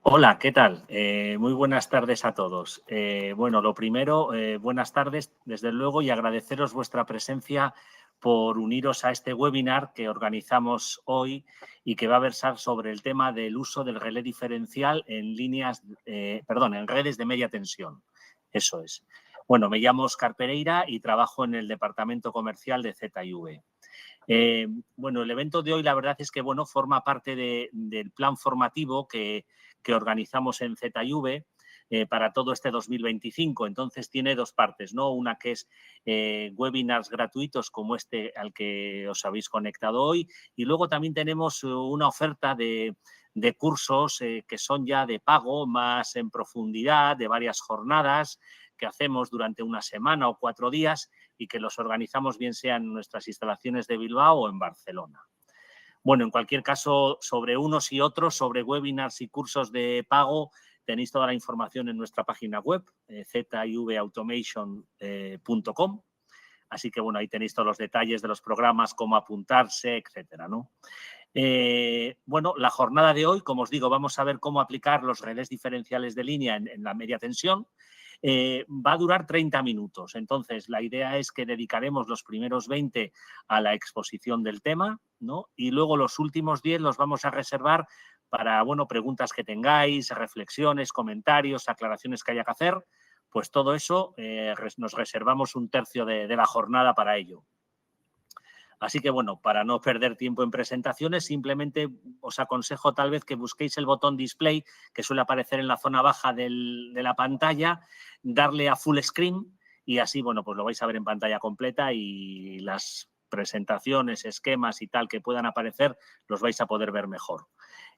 Hola, ¿qué tal? Muy buenas tardes a todos. Bueno, lo primero, buenas tardes, desde luego, y agradeceros vuestra presencia por uniros a este webinar que organizamos hoy y que va a versar sobre el tema del uso del relé diferencial en en redes de media tensión. Eso es. Bueno, me llamo Óscar Pereira y trabajo en el departamento comercial de ZIV. Bueno, el evento de hoy la verdad es que forma parte del plan formativo que organizamos en ZIV para todo este 2025. Entonces tiene dos partes, ¿no? Una que es webinars gratuitos como este al que os habéis conectado hoy, y luego también tenemos una oferta de cursos que son ya de pago, más en profundidad, de varias jornadas que hacemos durante una semana o 4 días y que los organizamos bien sea en nuestras instalaciones de Bilbao o en Barcelona. Bueno, en cualquier caso, sobre unos y otros, sobre webinars y cursos de pago, tenéis toda la información en nuestra página web, zivautomation.com. Así que, bueno, ahí tenéis todos los detalles de los programas, cómo apuntarse, etcétera, ¿no? Bueno, la jornada de hoy, como os digo, vamos a ver cómo aplicar los relés diferenciales de línea en la media tensión. Va a durar 30 minutos. Entonces, la idea es que dedicaremos los primeros 20 a la exposición del tema, ¿no? Y luego los últimos 10 los vamos a reservar para, preguntas que tengáis, reflexiones, comentarios, aclaraciones que haya que hacer. Pues todo eso nos reservamos un tercio de la jornada para ello. Así que, para no perder tiempo en presentaciones, simplemente os aconsejo tal vez que busquéis el botón display que suele aparecer en la zona baja de la pantalla, darle a full screen y así, pues lo vais a ver en pantalla completa y las presentaciones, esquemas y tal que puedan aparecer los vais a poder ver mejor.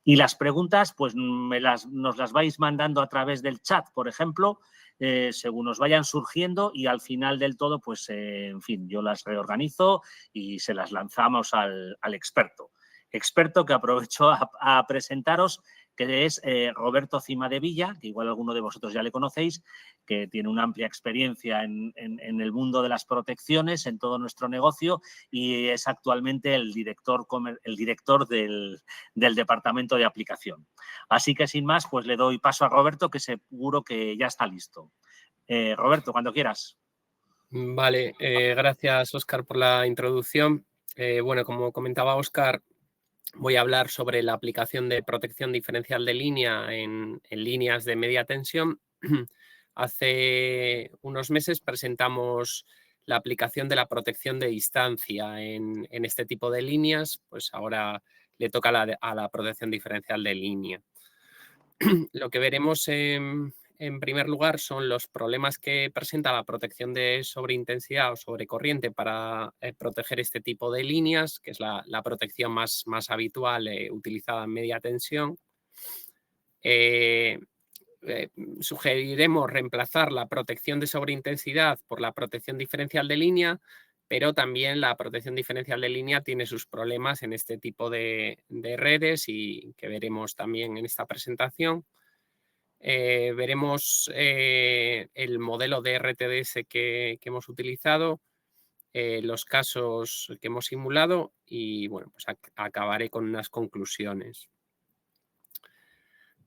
Y las preguntas, pues nos las vais mandando a través del chat, por ejemplo, según nos vayan surgiendo y al final del todo, pues, en fin, yo las reorganizo y se las lanzamos al experto. Experto que aprovecho a presentaros, que es Roberto Cimadevilla, que igual alguno de vosotros ya le conocéis, que tiene una amplia experiencia en el mundo de las protecciones, en todo nuestro negocio, y es actualmente el director del departamento de aplicación. Así que sin más, pues le doy paso a Roberto, que seguro que ya está listo. Roberto, cuando quieras. Vale, gracias Óscar por la introducción. Bueno, como comentaba Óscar, voy a hablar sobre la aplicación de protección diferencial de línea en líneas de media tensión. Hace unos meses presentamos la aplicación de la protección de distancia en este tipo de líneas, pues ahora le toca a la protección diferencial de línea. Lo que veremos en primer lugar son los problemas que presenta la protección de sobreintensidad o sobrecorriente para proteger este tipo de líneas, que es la protección más habitual utilizada en media tensión. Sugeriremos reemplazar la protección de sobreintensidad por la protección diferencial de línea, pero también la protección diferencial de línea tiene sus problemas en este tipo de redes y que veremos también en esta presentación. Veremos el modelo de RTDS que hemos utilizado, los casos que hemos simulado y bueno, pues acabaré con unas conclusiones.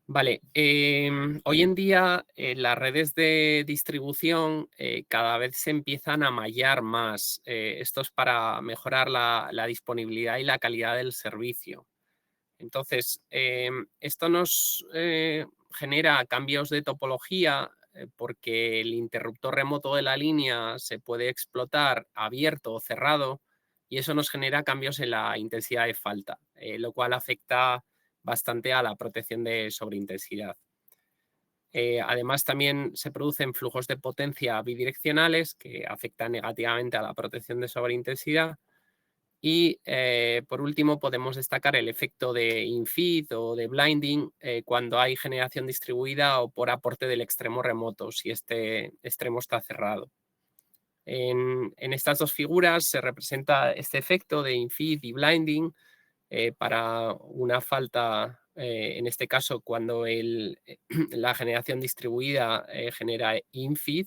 Vale, hoy en día las redes de distribución cada vez se empiezan a mallar más. Esto es para mejorar la disponibilidad y la calidad del servicio. Entonces, esto nos genera cambios de topología porque el interruptor remoto de la línea se puede explotar abierto o cerrado y eso nos genera cambios en la intensidad de falta, lo cual afecta bastante a la protección de sobreintensidad. Además, también se producen flujos de potencia bidireccionales que afectan negativamente a la protección de sobreintensidad. Y por último podemos destacar el efecto de infeed o de blinding cuando hay generación distribuida o por aporte del extremo remoto, si este extremo está cerrado. En estas dos figuras se representa este efecto de infeed y blinding para una falta, en este caso cuando la generación distribuida genera infeed,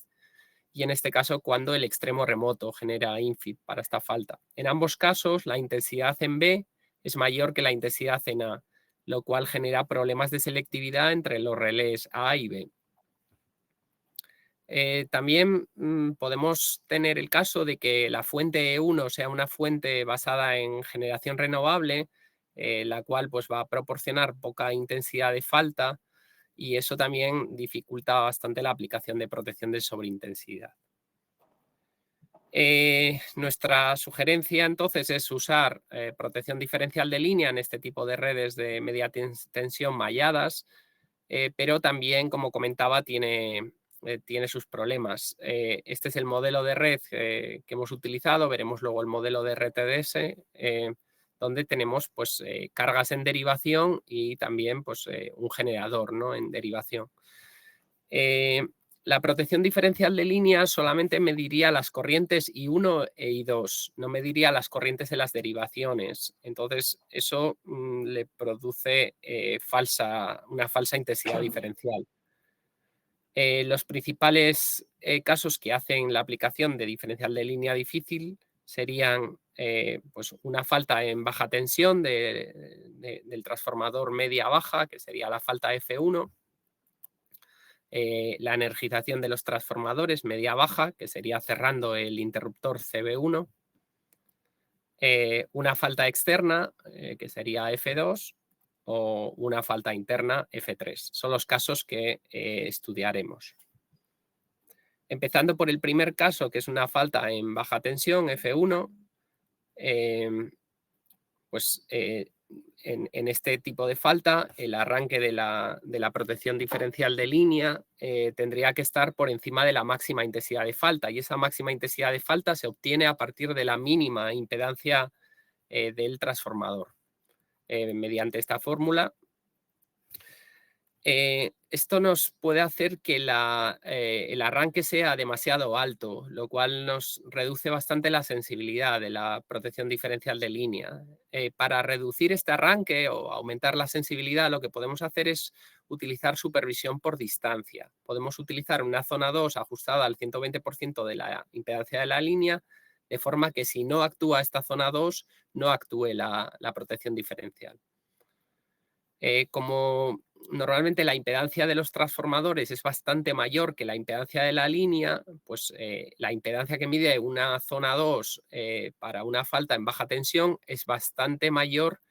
y en este caso cuando el extremo remoto genera infeed para esta falta. En ambos casos la intensidad en B es mayor que la intensidad en A lo cual genera problemas de selectividad entre los relés A y B. También podemos tener el caso de que la fuente E1 sea una fuente basada en generación renovable, la cual pues, va a proporcionar poca intensidad de falta, y eso también dificulta bastante la aplicación de protección de sobreintensidad. Nuestra sugerencia entonces es usar protección diferencial de línea en este tipo de redes de media tensión malladas, pero también, como comentaba, tiene sus problemas. Este es el modelo de red que hemos utilizado. Veremos luego el modelo de RTDS, donde tenemos pues, cargas en derivación y también pues, un generador, ¿no?, en derivación. La protección diferencial de línea solamente mediría las corrientes I1 e I2, no mediría las corrientes de las derivaciones. Entonces, eso le produce una falsa intensidad diferencial. Los principales casos que hacen la aplicación de diferencial de línea difícil serían pues una falta en baja tensión del transformador media-baja, que sería la falta F1, la energización de los transformadores media-baja, que sería cerrando el interruptor CB1, una falta externa, que sería F2, o una falta interna F3. Son los casos que estudiaremos. Empezando por el primer caso, que es una falta en baja tensión, F1, pues en este tipo de falta, el arranque de la protección diferencial de línea tendría que estar por encima de la máxima intensidad de falta, y esa máxima intensidad de falta se obtiene a partir de la mínima impedancia del transformador. Mediante esta fórmula, esto nos puede hacer que el arranque sea demasiado alto, lo cual nos reduce bastante la sensibilidad de la protección diferencial de línea. Para reducir este arranque o aumentar la sensibilidad, lo que podemos hacer es utilizar supervisión por distancia. Podemos utilizar una zona 2 ajustada al 120% de la impedancia de la línea, de forma que si no actúa esta zona 2, no actúe la protección diferencial. Como normalmente la impedancia de los transformadores es bastante mayor que la impedancia de la línea, pues la impedancia que mide una zona 2 para una falta en baja tensión es bastante mayor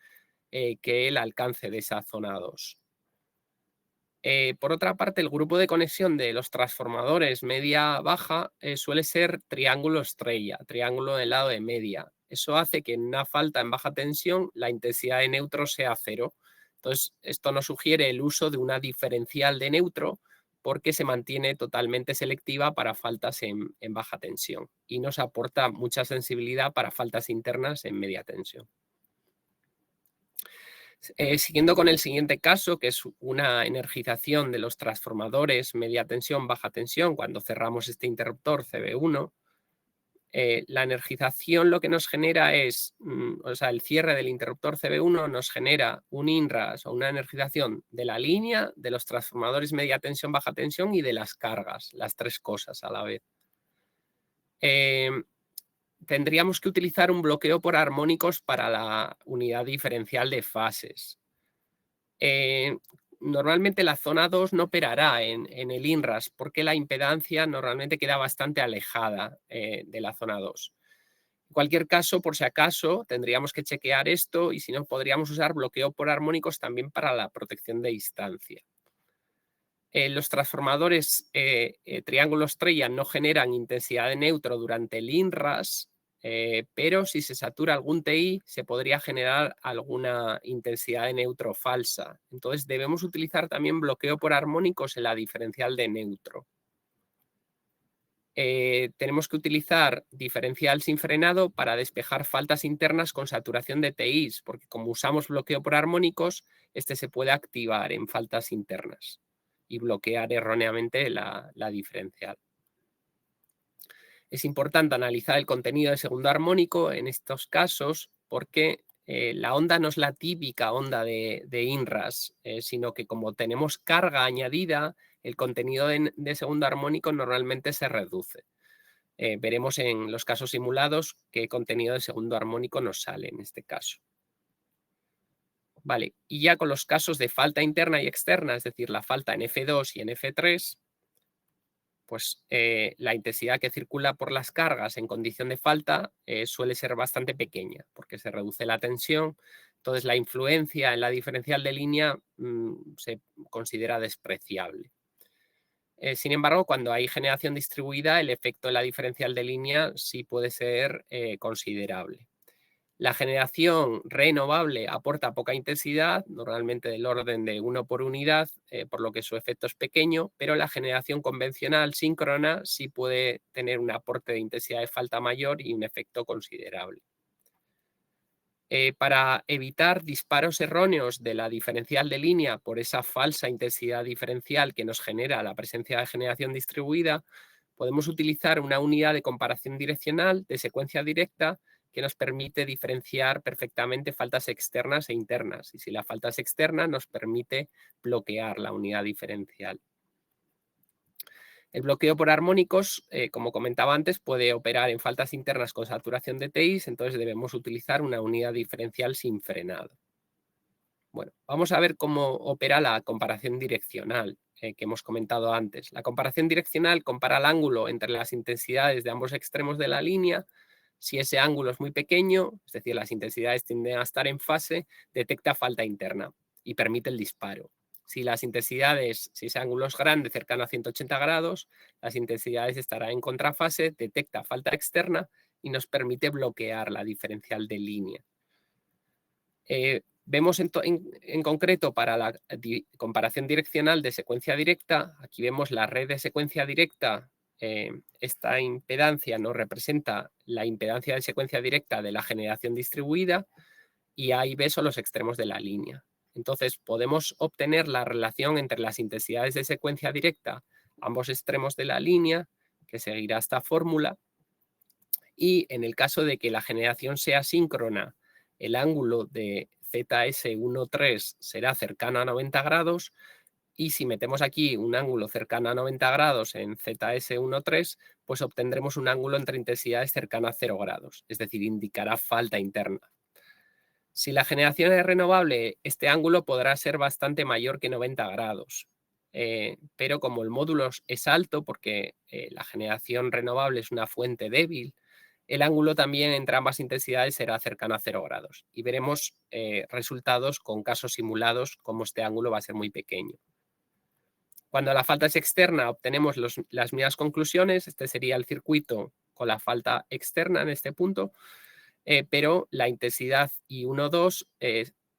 que el alcance de esa zona 2. Por otra parte, el grupo de conexión de los transformadores media-baja suele ser triángulo estrella, triángulo del lado de media. Eso hace que en una falta en baja tensión la intensidad de neutro sea 0. Entonces, esto nos sugiere el uso de una diferencial de neutro, porque se mantiene totalmente selectiva para faltas en baja tensión y nos aporta mucha sensibilidad para faltas internas en media tensión. Siguiendo con el siguiente caso, que es una energización de los transformadores media tensión, baja tensión, cuando cerramos este interruptor CB1, la energización lo que nos genera es, o sea, el cierre del interruptor CB1 nos genera un INRAS o una energización de la línea, de los transformadores media tensión, baja tensión y de las cargas, las tres cosas a la vez. Tendríamos que utilizar un bloqueo por armónicos para la unidad diferencial de fases. Normalmente la zona 2 no operará en el INRAS porque la impedancia normalmente queda bastante alejada de la zona 2. En cualquier caso, por si acaso, tendríamos que chequear esto y si no, podríamos usar bloqueo por armónicos también para la protección de distancia. Los transformadores triángulo estrella no generan intensidad de neutro durante el INRAS, pero si se satura algún TI se podría generar alguna intensidad de neutro falsa. Entonces debemos utilizar también bloqueo por armónicos en la diferencial de neutro. Tenemos que utilizar diferencial sin frenado para despejar faltas internas con saturación de TIs, porque como usamos bloqueo por armónicos, este se puede activar en faltas internas y bloquear erróneamente la diferencial. Es importante analizar el contenido de segundo armónico en estos casos porque la onda no es la típica onda de INRAS, sino que como tenemos carga añadida, el contenido de segundo armónico normalmente se reduce. Veremos en los casos simulados qué contenido de segundo armónico nos sale en este caso. Vale, y ya con los casos de falta interna y externa, es decir, la falta en F2 y en F3, pues la intensidad que circula por las cargas en condición de falta suele ser bastante pequeña, porque se reduce la tensión, entonces la influencia en la diferencial de línea se considera despreciable. Sin embargo, cuando hay generación distribuida, el efecto en la diferencial de línea sí puede ser considerable. La generación renovable aporta poca intensidad, normalmente del orden de 1 por unidad, por lo que su efecto es pequeño, pero la generación convencional síncrona sí puede tener un aporte de intensidad de falta mayor y un efecto considerable. Para evitar disparos erróneos de la diferencial de línea por esa falsa intensidad diferencial que nos genera la presencia de generación distribuida, podemos utilizar una unidad de comparación direccional de secuencia directa que nos permite diferenciar perfectamente faltas externas e internas. Y si la falta es externa, nos permite bloquear la unidad diferencial. El bloqueo por armónicos, como comentaba antes, puede operar en faltas internas con saturación de TIs, entonces debemos utilizar una unidad diferencial sin frenado. Bueno, vamos a ver cómo opera la comparación direccional que hemos comentado antes. La comparación direccional compara el ángulo entre las intensidades de ambos extremos de la línea. Si ese ángulo es muy pequeño, es decir, las intensidades tienden a estar en fase, detecta falta interna y permite el disparo. Si ese ángulo es grande, cercano a 180 grados, las intensidades estarán en contrafase, detecta falta externa y nos permite bloquear la diferencial de línea. Vemos en concreto para la comparación direccional de secuencia directa, aquí vemos la red de secuencia directa. Esta impedancia nos representa la impedancia de secuencia directa de la generación distribuida y A y B son los extremos de la línea. Entonces podemos obtener la relación entre las intensidades de secuencia directa, ambos extremos de la línea, que seguirá esta fórmula, y en el caso de que la generación sea síncrona, el ángulo de ZS13 será cercano a 90 grados, y si metemos aquí un ángulo cercano a 90 grados en ZS13, pues obtendremos un ángulo entre intensidades cercano a 0 grados, es decir, indicará falta interna. Si la generación es renovable, este ángulo podrá ser bastante mayor que 90 grados, pero como el módulo es alto, porque la generación renovable es una fuente débil, el ángulo también entre ambas intensidades será cercano a 0 grados. Y veremos resultados con casos simulados como este ángulo va a ser muy pequeño. Cuando la falta es externa, obtenemos las mismas conclusiones. Este sería el circuito con la falta externa en este punto. Pero la intensidad I1,2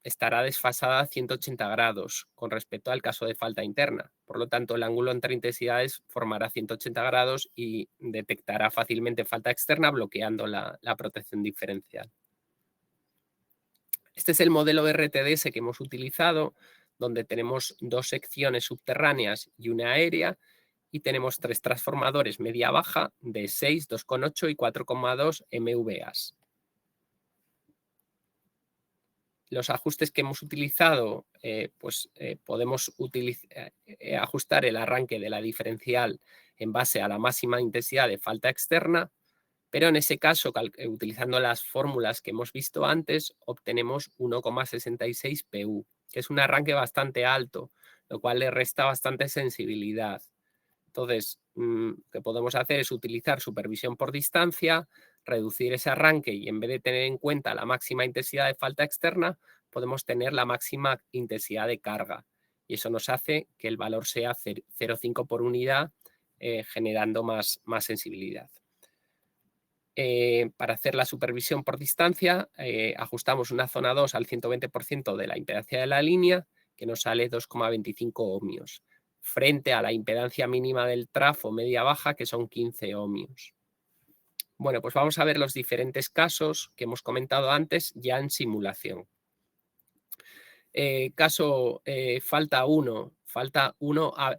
estará desfasada a 180 grados con respecto al caso de falta interna. Por lo tanto, el ángulo entre intensidades formará 180 grados y detectará fácilmente falta externa, bloqueando la protección diferencial. Este es el modelo de RTDS que hemos utilizado, donde tenemos 2 secciones subterráneas y una aérea, y tenemos 3 transformadores media-baja de 6, 2,8 y 4,2 MVAs. Los ajustes que hemos utilizado, podemos ajustar el arranque de la diferencial en base a la máxima intensidad de falta externa, pero en ese caso, utilizando las fórmulas que hemos visto antes, obtenemos 1,66 PU, que es un arranque bastante alto, lo cual le resta bastante sensibilidad. Entonces, lo que podemos hacer es utilizar supervisión por distancia, reducir ese arranque y en vez de tener en cuenta la máxima intensidad de falta externa, podemos tener la máxima intensidad de carga. Y eso nos hace que el valor sea 0,5 por unidad, generando más sensibilidad. Para hacer la supervisión por distancia, ajustamos una zona 2 al 120% de la impedancia de la línea, que nos sale 2,25 ohmios, frente a la impedancia mínima del trafo media-baja, que son 15 ohmios. Bueno, pues vamos a ver los diferentes casos que hemos comentado antes ya en simulación. Caso falta 1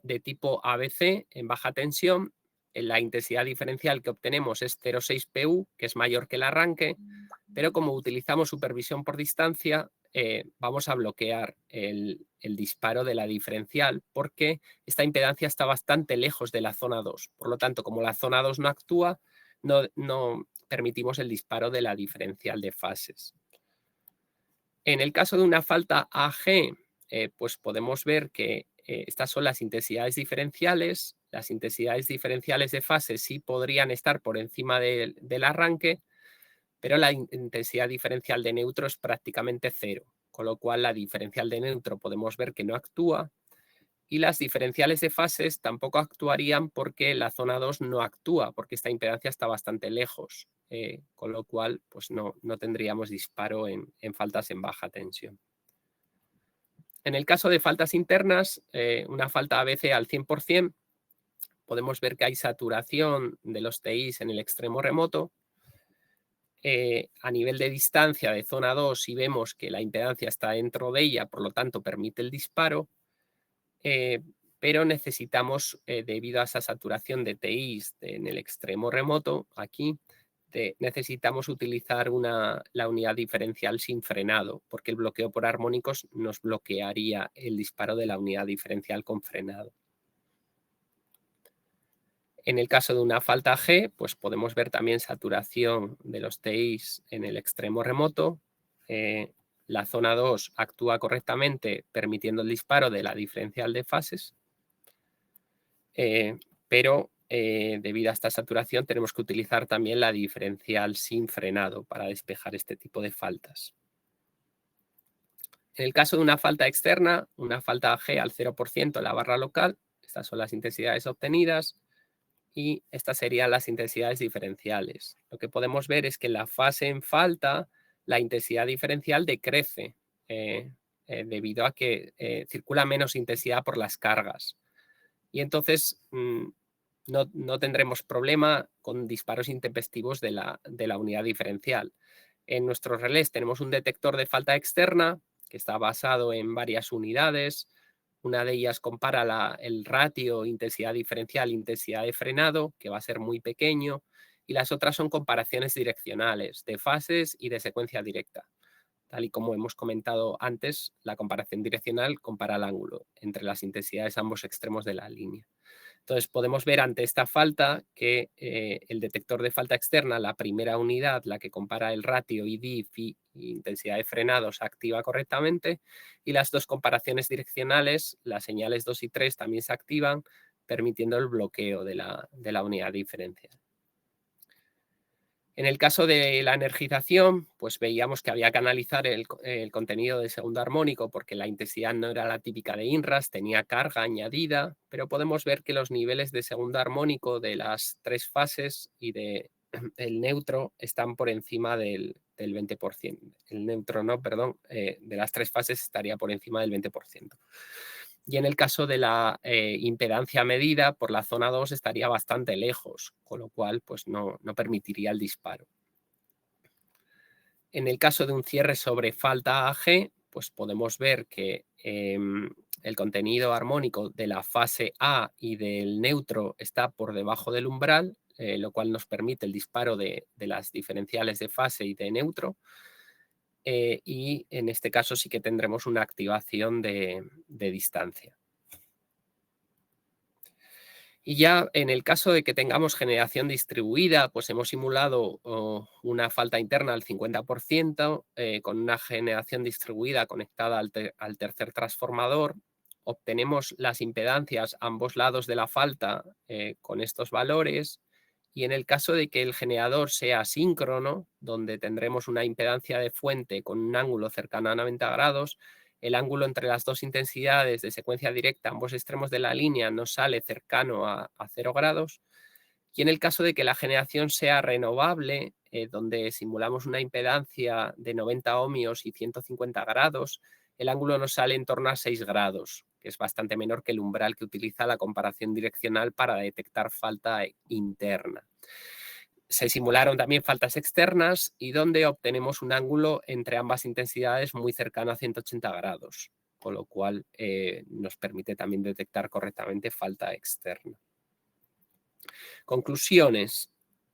de tipo ABC en baja tensión. La intensidad diferencial que obtenemos es 0,6 PU, que es mayor que el arranque, pero como utilizamos supervisión por distancia, vamos a bloquear el disparo de la diferencial, porque esta impedancia está bastante lejos de la zona 2. Por lo tanto, como la zona 2 no actúa, no permitimos el disparo de la diferencial de fases. En el caso de una falta AG, pues podemos ver que estas son las intensidades diferenciales. Las intensidades diferenciales de fase sí podrían estar por encima del arranque, pero la intensidad diferencial de neutro es prácticamente cero, con lo cual la diferencial de neutro podemos ver que no actúa, y las diferenciales de fases tampoco actuarían porque la zona 2 no actúa, porque esta impedancia está bastante lejos, con lo cual pues no tendríamos disparo en faltas en baja tensión. En el caso de faltas internas, una falta ABC al 100%, podemos ver que hay saturación de los TIs en el extremo remoto. A nivel de distancia de zona 2, si vemos que la impedancia está dentro de ella, por lo tanto permite el disparo, pero necesitamos, debido a esa saturación de TIs en el extremo remoto, aquí, necesitamos utilizar la unidad diferencial sin frenado, porque el bloqueo por armónicos nos bloquearía el disparo de la unidad diferencial con frenado. En el caso de una falta G, pues podemos ver también saturación de los TIs en el extremo remoto. La zona 2 actúa correctamente permitiendo el disparo de la diferencial de fases, pero debido a esta saturación tenemos que utilizar también la diferencial sin frenado para despejar este tipo de faltas. En el caso de una falta externa, una falta G al 0% en la barra local, estas son las intensidades obtenidas, y estas serían las intensidades diferenciales. Lo que podemos ver es que en la fase en falta la intensidad diferencial decrece debido a que circula menos intensidad por las cargas. Y entonces no tendremos problema con disparos intempestivos de la unidad diferencial. En nuestros relés tenemos un detector de falta externa que está basado en varias unidades. Una de ellas compara el ratio intensidad diferencial, intensidad de frenado, que va a ser muy pequeño, y las otras son comparaciones direccionales de fases y de secuencia directa. Tal y como hemos comentado antes, la comparación direccional compara el ángulo entre las intensidades a ambos extremos de la línea. Entonces podemos ver ante esta falta que el detector de falta externa, la primera unidad, la que compara el ratio IDIF y intensidad de frenado, se activa correctamente, y las dos comparaciones direccionales, las señales 2 y 3, también se activan, permitiendo el bloqueo de la unidad diferencial. En el caso de la energización, pues veíamos que había que analizar el contenido del segundo armónico porque la intensidad no era la típica de INRAS, tenía carga añadida, pero podemos ver que los niveles de segundo armónico de las tres fases y del neutro están por encima del 20%. El neutro no, perdón, de las tres fases estaría por encima del 20%. Y en el caso de la impedancia medida, por la zona 2 estaría bastante lejos, con lo cual pues no permitiría el disparo. En el caso de un cierre sobre falta AG, pues podemos ver que el contenido armónico de la fase A y del neutro está por debajo del umbral, lo cual nos permite el disparo de las diferenciales de fase y de neutro. Y en este caso sí que tendremos una activación de distancia. Y ya en el caso de que tengamos generación distribuida, pues hemos simulado una falta interna al 50% con una generación distribuida conectada al tercer transformador. Obtenemos las impedancias a ambos lados de la falta con estos valores. Y en el caso de que el generador sea síncrono, donde tendremos una impedancia de fuente con un ángulo cercano a 90 grados, el ángulo entre las dos intensidades de secuencia directa, ambos extremos de la línea, nos sale cercano a 0 grados. Y en el caso de que la generación sea renovable, donde simulamos una impedancia de 90 ohmios y 150 grados, el ángulo nos sale en torno a 6 grados, que es bastante menor que el umbral que utiliza la comparación direccional para detectar falta interna. Se simularon también faltas externas y donde obtenemos un ángulo entre ambas intensidades muy cercano a 180 grados, con lo cual nos permite también detectar correctamente falta externa. Conclusiones.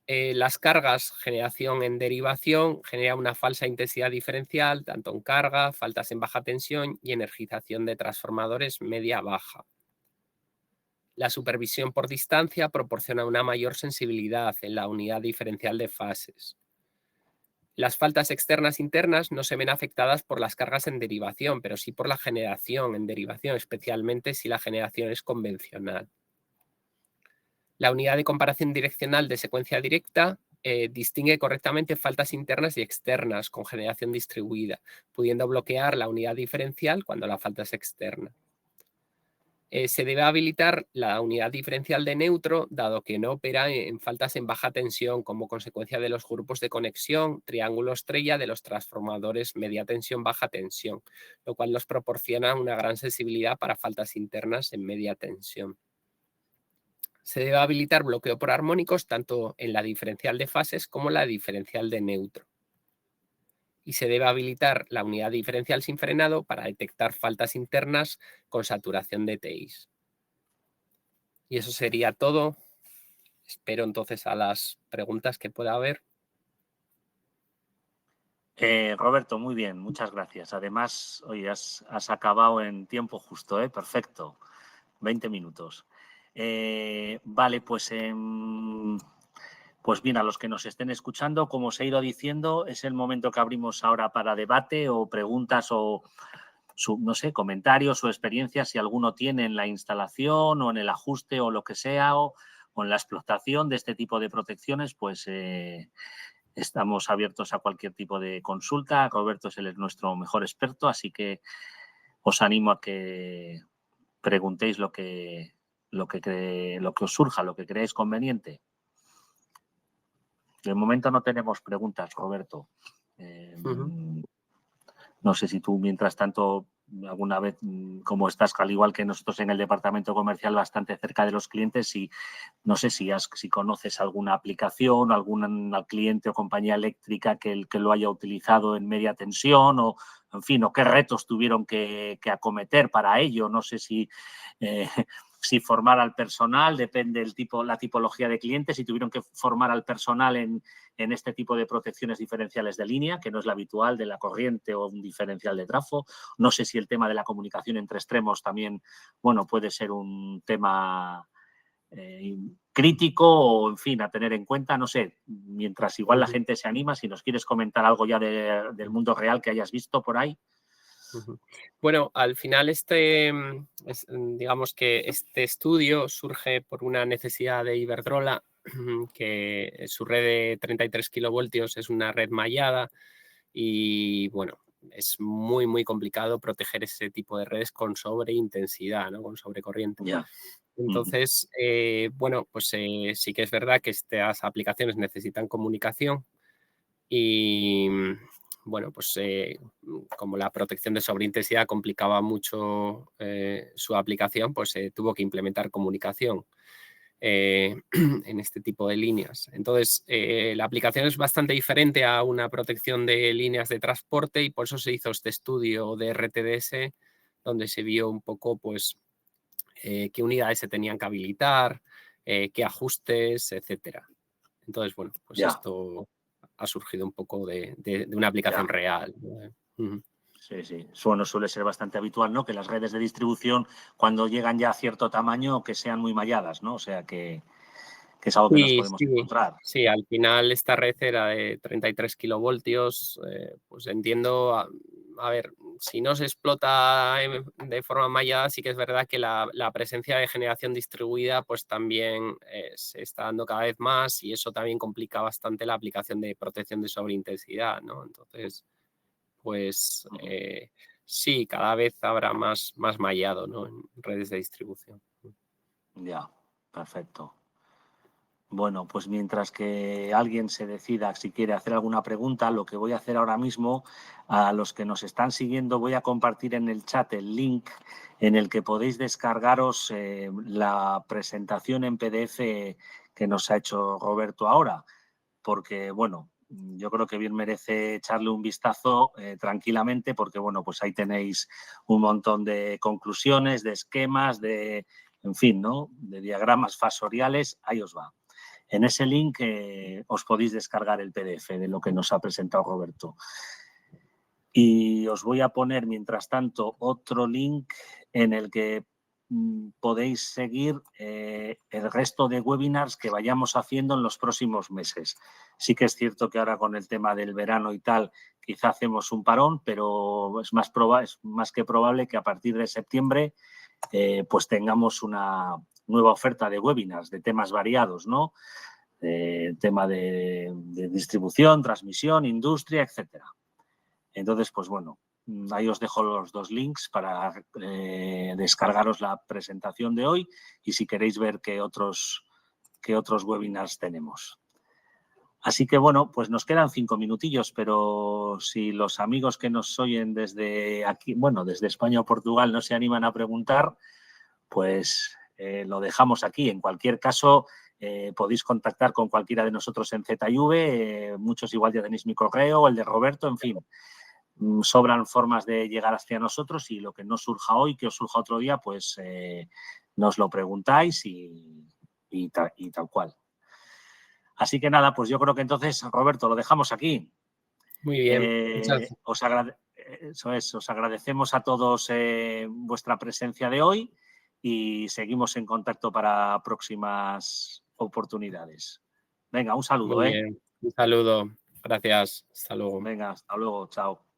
Las cargas, generación en derivación, genera una falsa intensidad diferencial, tanto en carga, faltas en baja tensión y energización de transformadores media-baja. La supervisión por distancia proporciona una mayor sensibilidad en la unidad diferencial de fases. Las faltas externas internas no se ven afectadas por las cargas en derivación, pero sí por la generación en derivación, especialmente si la generación es convencional. La unidad de comparación direccional de secuencia directa distingue correctamente faltas internas y externas con generación distribuida, pudiendo bloquear la unidad diferencial cuando la falta es externa. Se debe habilitar la unidad diferencial de neutro, dado que no opera en faltas en baja tensión como consecuencia de los grupos de conexión triángulo estrella de los transformadores media tensión, baja tensión, lo cual nos proporciona una gran sensibilidad para faltas internas en media tensión. Se debe habilitar bloqueo por armónicos tanto en la diferencial de fases como en la diferencial de neutro. Y se debe habilitar la unidad diferencial sin frenado para detectar faltas internas con saturación de TIs. Y eso sería todo. Espero entonces a las preguntas que pueda haber. Roberto, muy bien, muchas gracias. Además, oye, has acabado en tiempo justo, perfecto, 20 minutos. Vale, pues bien, a los que nos estén escuchando, como os he ido diciendo, es el momento que abrimos ahora para debate o preguntas o, no sé, comentarios o experiencias, si alguno tiene en la instalación o en el ajuste o lo que sea, o en la explotación de este tipo de protecciones, pues estamos abiertos a cualquier tipo de consulta. Roberto es nuestro mejor experto, así que os animo a que preguntéis lo que os surja, lo que creáis conveniente. De momento no tenemos preguntas, Roberto. No sé si tú, mientras tanto, alguna vez, como estás al igual que nosotros en el departamento comercial, bastante cerca de los clientes, y no sé si conoces alguna aplicación, algún cliente o compañía eléctrica que lo haya utilizado en media tensión, o en fin, o qué retos tuvieron que acometer para ello. No sé si formar al personal, depende la tipología de clientes, si tuvieron que formar al personal en este tipo de protecciones diferenciales de línea, que no es la habitual de la corriente o un diferencial de trafo. No sé si el tema de la comunicación entre extremos también, bueno, puede ser un tema crítico o, en fin, a tener en cuenta. No sé, mientras igual la gente se anima, si nos quieres comentar algo ya del mundo real que hayas visto por ahí. Bueno, al final digamos que este estudio surge por una necesidad de Iberdrola, que su red de 33 kilovoltios es una red mallada y, bueno, es muy, muy complicado proteger ese tipo de redes con sobreintensidad, ¿no? Con sobrecorriente. Ya. Entonces, bueno, pues sí que es verdad que estas aplicaciones necesitan comunicación y, bueno, pues como la protección de sobreintensidad complicaba mucho su aplicación, pues tuvo que implementar comunicación en este tipo de líneas. Entonces, la aplicación es bastante diferente a una protección de líneas de transporte y por eso se hizo este estudio de RTDS, donde se vio un poco, pues, qué unidades se tenían que habilitar, qué ajustes, etcétera. Entonces, bueno, pues esto ha surgido un poco de una aplicación real. Sí, sí. Bueno, suele ser bastante habitual, ¿no? Que las redes de distribución, cuando llegan ya a cierto tamaño, que sean muy malladas, ¿no? O sea, que es algo que nos podemos encontrar. Sí, al final esta red era de 33 kilovoltios. Pues entiendo, a ver, si no se explota de forma mallada, sí que es verdad que la presencia de generación distribuida pues también se está dando cada vez más y eso también complica bastante la aplicación de protección de sobreintensidad, ¿no? Entonces, pues sí, cada vez habrá más mallado, ¿no? En redes de distribución. Ya, perfecto. Bueno, pues mientras que alguien se decida si quiere hacer alguna pregunta, lo que voy a hacer ahora mismo, a los que nos están siguiendo, voy a compartir en el chat el link en el que podéis descargaros la presentación en PDF que nos ha hecho Roberto ahora, porque, bueno, yo creo que bien merece echarle un vistazo tranquilamente, porque, bueno, pues ahí tenéis un montón de conclusiones, de esquemas, en fin, ¿no? De diagramas fasoriales. Ahí os va. En ese link os podéis descargar el PDF de lo que nos ha presentado Roberto. Y os voy a poner, mientras tanto, otro link en el que podéis seguir el resto de webinars que vayamos haciendo en los próximos meses. Sí que es cierto que ahora con el tema del verano y tal, quizá hacemos un parón, pero es más que probable que a partir de septiembre pues tengamos una nueva oferta de webinars de temas variados, ¿no? Tema de distribución, transmisión, industria, etcétera. Entonces, pues bueno, ahí os dejo los 2 links para descargaros la presentación de hoy y si queréis ver qué otros webinars tenemos. Así que bueno, pues nos quedan 5 minutillos, pero si los amigos que nos oyen desde aquí, bueno, desde España o Portugal no se animan a preguntar, pues lo dejamos aquí. En cualquier caso, podéis contactar con cualquiera de nosotros en ZV, muchos igual ya tenéis mi correo, el de Roberto, en fin. Sobran formas de llegar hacia nosotros y lo que no surja hoy, que os surja otro día, pues nos lo preguntáis y tal cual. Así que nada, pues yo creo que entonces, Roberto, lo dejamos aquí. Muy bien. Os agradecemos a todos vuestra presencia de hoy y seguimos en contacto para próximas oportunidades. Venga, un saludo. Muy bien. Un saludo. Gracias. Hasta luego. Venga, hasta luego. Chao.